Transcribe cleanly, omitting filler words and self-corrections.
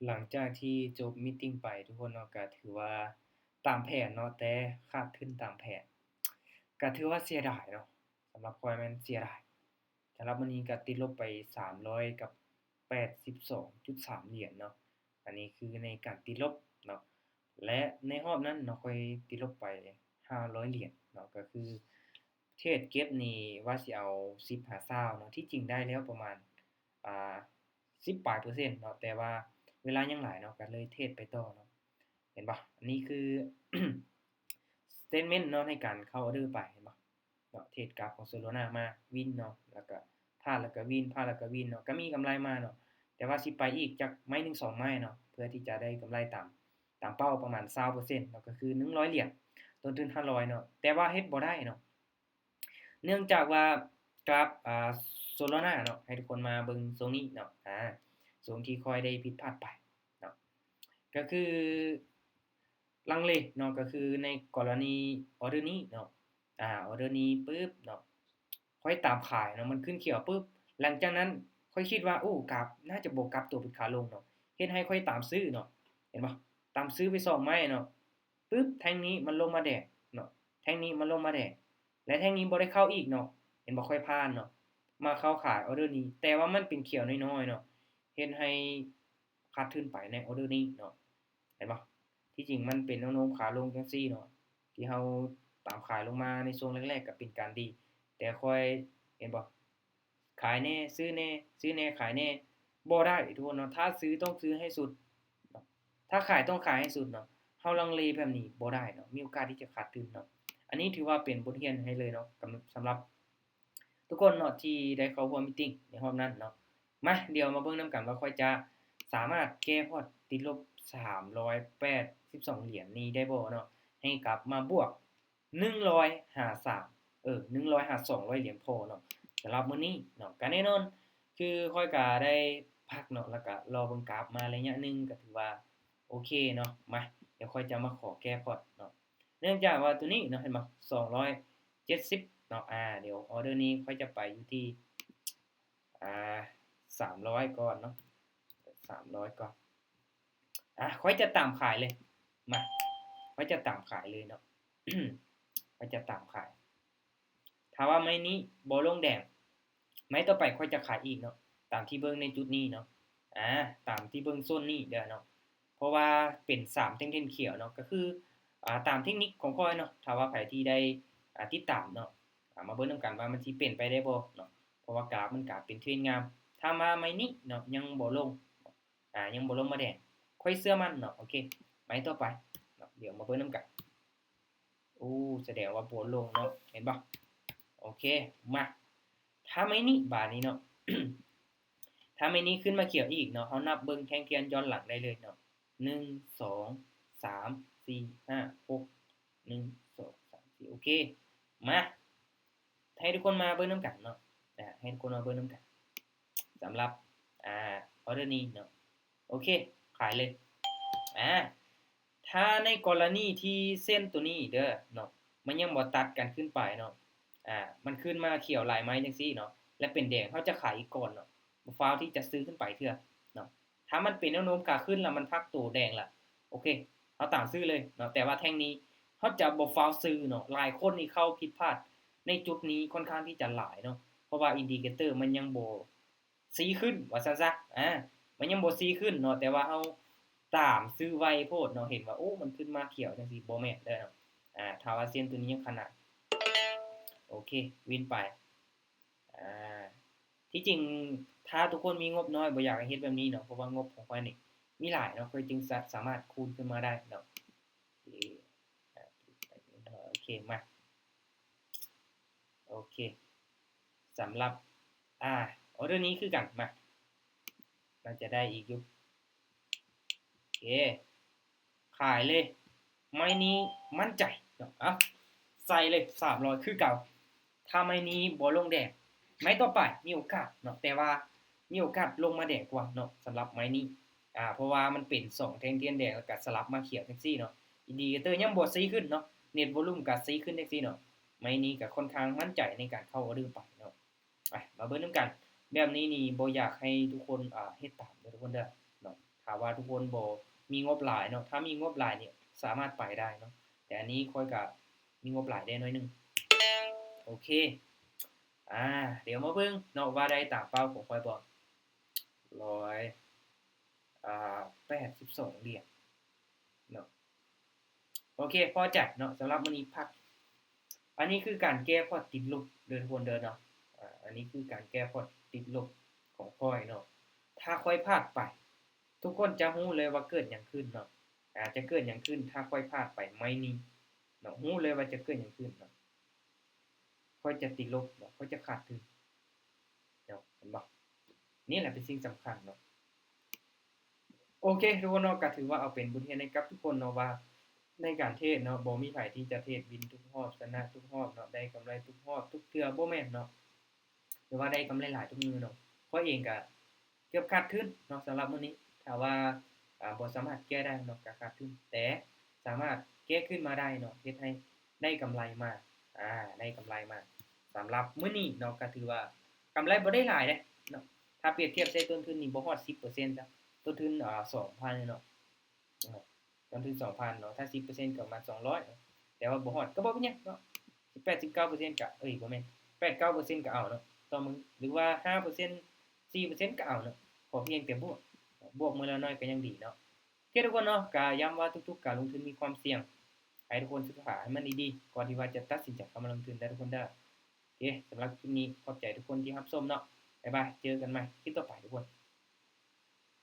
หลังจากที่จบมีตติงไปทุกคนเนาะก็ถือว่าตามแผนเนาะแต่คาดขึ้นตามแผนก็ถือว่าเสียดายเนาะสำหรับข้อยแม่นเสียดายสำหรับมื้อนี้ก็ติดลบไป300กับ82.3เหรียญเนาะอันนี้คือในการติดลบเนาะและในรอบนั้นเนาะข้อยติดลบไป500เหรียญเนาะก็คือเทรดเก็บนี่ว่าสิเอา10 50เนาะที่จริงได้แล้วประมาณอ่า10ปลายเปอร์เซ็นต์เนาะแต่ว่า เวลายังหลายเนาะก็เลยเทรดไปต่อเนาะเห็นบ่อันนี้คือ สเตตเมนต์เนาะในการเข้าออร์เดอร์ไปเห็นบ่เนาะเทรดกราฟของ Solana มาวินเนาะแล้วก็พลาดแล้วก็วินพลาดแล้วก็วินเนาะก็มีกำไรมาเนาะแต่ว่าสิไปอีกจักไม้หนึ่งสองไม้เนาะเพื่อที่จะได้กำไรตามเป้าประมาณ20%เนาะก็คือ100เหรียญต้นทุน500เนาะแต่ว่าเฮ็ดบ่ได้เนาะเนื่องจากว่ากราฟSolana เนาะให้ทุกคนมาเบิ่งทรงนี้เนาะทรงที่ค่อยได้ผิดพลาดไปเนาะ ก็คือลังเลเนาะก็คือในกรณีออร์เดอร์นี้เนาะออร์เดอร์นี้ปึ๊บเนาะค่อยตามขายเนาะมันขึ้นเขียวปึ๊บหลังจากนั้นค่อยคิดว่าโอ้กราฟน่าจะบ่กลับตัวเป็นขาลงเนาะเฮ็ดให้ค่อยตามซื้อเนาะเห็นบ่ตามซื้อไป2ไม้เนาะปึ๊บแท่งนี้มันลงมาแดกเนาะแท่งนี้มันลงมาแดกและแท่งนี้บ่ได้เข้าอีกเนาะเห็นบ่ค่อยผ่านเนาะมาเข้าขายออร์เดอร์นี้แต่ว่ามันเป็นเขียวน้อยๆเนาะเฮ็ดให้ขาดทุนไปในออร์เดอร์นี้เนาะ เห็นบ่ที่จริงมันเป็นแนวโน้มขาลงจังซี่เนาะที่เราตามขายลงมาในช่วงแรกๆก็เป็นการดีแต่ค่อยเห็นบ่ขายแน่ซื้อแน่ซื้อแน่ขายแน่บ่ได้ทุกคนเนาะถ้าซื้อต้องซื้อให้สุดเนาะถ้าขายต้องขายให้สุดเนาะเราลังเลแบบนี้บ่ได้เนาะมีโอกาสที่จะขาดทุนเนาะอันนี้ถือว่าเป็นบทเรียนให้เลยเนาะสำหรับทุกคนเนาะที่ได้เข้าร่วมมีตติงในรอบนั้นเนาะมาเดี๋ยวมาเบิ่งนำกันว่าข้อยจะสามารถแก้พอร์ตติดลบ382เหรียญนี้ได้บ่เนาะให้กลับมาบวก153152เหรียญพอเนาะสำหรับมื้อนี้เนาะก็แน่นอนคือข้อยก็ได้พักเนาะแล้วก็รอเบิ่งกราฟมาระยะหนึ่งก็ถือว่าโอเคเนาะมาเดี๋ยวข้อยจะมาขอแก้พอร์ตเนาะเนื่องจากว่าตัวนี้เนาะเห็นบ่270เนาะเดี๋ยวออร์เดอร์นี้ข้อยจะไปอยู่ที่อ่า300ก่อนเนาะ300ก่อนข้อยจะตามขายเลยมาข้อยจะตามขายเลยเนาะข้อยจะตามขายถ้าว่าไม้นี้บ่ลงแดงไม้ต่อไปข้อยจะขายอีกเนาะตามที่เบิ่งในจุดนี้เนาะตามที่เบิ่งโซนนี้เด้อเนาะเพราะว่าเป็น3แท่งๆเขียวเนาะก็คือตามเทคนิคของข้อยเนาะถ้าว่าไผที่ได้ติดตามเนาะมาเบิ่งนำกันว่ามันสิเป็นไปได้บ่เนาะเพราะว่ากราฟมันก็เป็นเทรนด์งามถ้ามาไม้นี้เนาะยังบ่ลงยังบ่ลงมาแดงค่อยเชื่อมั่นเนาะโอเคไม้ต่อไปเนาะเดี๋ยวมาเบิ่งนำกันโอ้แสดงว่าบ่ลงเนาะเห็นบ่โอเคมาถ้าไม้นี้บาดนี้เนาะ ถ้าไม้นี้ขึ้นมาเขียวอีกเนาะเรานับเบิ่งแท่งเทียนย้อนหลังได้เลยเนาะ1 2 3 4 5 6 1 2 3 4โอเคมาให้ทุกคนมาเบิ่งนำกันเนาะให้ทุกคนมาเบิ่งนำกันสำหรับออร์เดอร์นี้เนาะโอเคขายเลยถ้าในกรณีที่เส้นตัวนี้เด้อเนาะมันยังบ่ตัดกันขึ้นไปเนาะมันขึ้นมาเขียวหลายไม้จังซี่เนาะและเป็นแดงเราจะขายอีกก่อนเนาะบ่ฟ้าวที่จะซื้อขึ้นไปเทื่อเนาะถ้ามันเป็นแนวโน้มขาขึ้นแล้วมันพักตัวแดงล่ะโอเคเราตามซื้อเลยเนาะแต่ว่าแท่งนี้เราจะบ่ฟ้าวซื้อเนาะหลายคนนี่เข้าผิดพลาดในจุดนี้ค่อนข้างที่จะหลายเนาะเพราะว่าอินดิเคเตอร์มันยังบ่ซี้ขึ้นว่าซั่นซะมันยังบ่ซี้ขึ้นเนาะแต่ว่าเราตามซื้อไวโพดเนาะเห็นว่าโอ้มันขึ้นมาเขียวจังซี่บ่แม่นเด้อเนาะถ้าว่าเส้นตัวนี้ยังขนาดโอเควินไปอ่าที่จริงถ้าทุกคนมีงบน้อยบ่อยากให้เฮ็ดแบบนี้เนาะเพราะว่างบของข้อยนี่มีหลายเนาะข้อยจึงสามารถคูณขึ้นมาได้เนาะโอเคมาโอเคสำหรับอออเดอร์นี้คือกันมาน่าจะได้อีกอยู่โอเคขายเลยไม้นี้มั่นใจเนาะใส่เลย300คือเก่าถ้าไม้นี้บ่ลงแดงไม้ต่อไปมีโอกาสเนาะแต่ว่ามีโอกาสลงมาแดงกว่าเนาะสำหรับไม้นี้เพราะว่ามันเป็น2แท่งเทียนแดงแล้วก็สลับมาเขียวจังซี่เนาะอินดิเคเตอร์ยังบ่ซี้ขึ้นเนาะเน็ตวอลุ่มก็ซี้ขึ้นจังซี่เนาะไม้นี้ก็ค่อนข้างมั่นใจในการเข้าออเดอร์ไปเนาะมาเบิ่งนำกันแบบนี้นี่บ่อยากให้ทุกคนเฮ็ดตามเด้อทุกคนเด้อเนาะ ถ้าว่าทุกคนบ่มีงบหลายเนาะถ้ามีงบหลายเนี่ยสามารถไปได้เนาะแต่อันนี้ข้อยก็มีงบหลายได้น้อยหนึงโอเคอ่าเดี๋ยวมาเบิ่งเนาะว่าได้ตามเป้าของข้อยบ่ร้อย82เหรียญเนาะโอเคพอใจเนาะสำหรับมื้อนี้พักอันนี้คือการแก้พอร์ตติดลบเด้อทุกคนเด้อเนาะอันนี้คือการแก้พอร์ตติดลบของข้อยเนาะถ้าข้อยพลาดไปทุกคนจะรู้เลยว่าเกิดหยังขึ้นเนาะอาจจะเกิดหยังขึ้นถ้าข้อยพลาดไปไม้นี้เนาะรู้เลยว่าจะเกิดหยังขึ้นเนาะข้อยจะติดลบเนาะข้อยจะขาดทุนเนาะเห็นบ่นี่แหละเป็นสิ่งสำคัญเนาะ โอเคทุกคนเนาะก็ถือว่าเอาเป็นบทเรียนให้กับทุกคนเนาะว่าในการเทรดเนาะบ่มีไผที่จะเทรดวินทุกรอบชนะทุกรอบเนาะได้กำไรทุกรอบทุกเทื่อบ่แม่นเนาะหรือว่าได้กำไรหลายทุกมื้อเนาะข้อยเองก็เกือบขาดทุนเนาะสำหรับมื้อนี้ถ้าว่าบ่สามารถแก้ได้เนาะก็ขาดทุนแต่สามารถแก้ขึ้นมาได้เนาะเฮ็ดให้ได้กำไรมาได้กำไรมาสำหรับมื้อนี้เนาะก็ถือว่ากำไรบ่ได้หลายเดะเนาะถ้าเปรียบเทียบใส่ต้นทุนนี่บ่ฮอด10%จ้ะ ต้นทุน2,000เนาะต้นทุน2,000เนาะถ้า10%ก็ประมาณ200เนาะแต่ว่าบ่ฮอดก็บ่เป็นหยังเนาะ18-19%ก็บ่แม่น8-9%ก็เอาเนาะต่อมื้อหรือว่า5% 4%ก็เอาเนาะขอเพียงแต่บวกมื้อละน้อยก็ยังดีเนาะโอเคทุกคนเนาะก็ย้ำว่าทุกๆการลงทุนมีความเสี่ยงให้ทุกคนศึกษาให้มันดีๆก่อนที่ว่าจะตัดสินใจเข้ามาลงทุนเด้อทุกคนเด้อโอเคสำหรับคลิปนี้ขอบใจทุกคนที่รับชมเนาะบ๊ายบายเจอกันใหม่คลิปต่อไปทุกคน